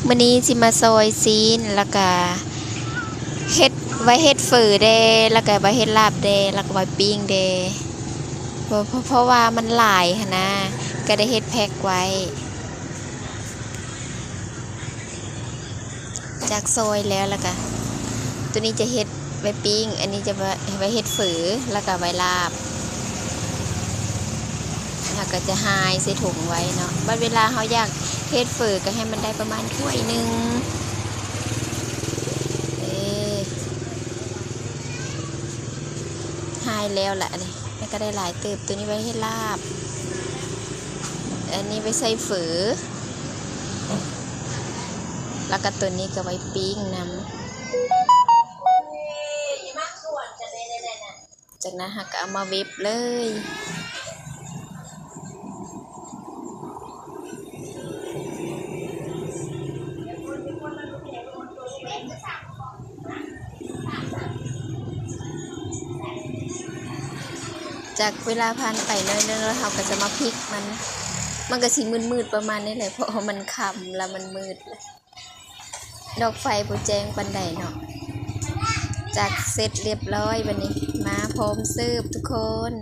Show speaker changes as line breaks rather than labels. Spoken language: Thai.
มื้อนี้สิมาซอยซีนแล้วก็เฮ็ดไว้เฮ็ดฝือเด้แล้วก็ไว้เฮ็ดลาบเด้แล้วก็ไว้ปิ้งเด้เพราะว่ามันหลายหั้นนะก็ได้เฮ็ดแพ็คไว้จากซอยแล้วก็ตัวนี้จะเฮ็ดไว้ปิ้งอันนี้จะไว้เฮ็ดฝือแล้วก็ไว้ลาบแล้วก็จะหายใส่ถุงไว้เนาะบัดเวลาเฮาอยากเฮ็ดฝือก็ให้มันได้ประมาณถ้วยนึงหายแล้วล่ะนี่แล้วก็ได้หลายเติบตัวนี้ไว้ให้ลาบอันนี้ไว้ใส่ฝือแล้วก็ตัวนี้ก็ไว้ปิ้งน้ำจากนั้นก็เอามาเว็บเลยจากเวลาผ่านไปเรื่อยๆแล้วเราก็จะมาพลิกมันก็สิมืดๆประมาณนี้แหละเพราะมันค่ำแล้วมันมืดดอกไฟบ่แจ้งปานใดเนาะจากเสร็จเรียบร้อยวันนี้มาพร้อมเสิร์ฟทุกคน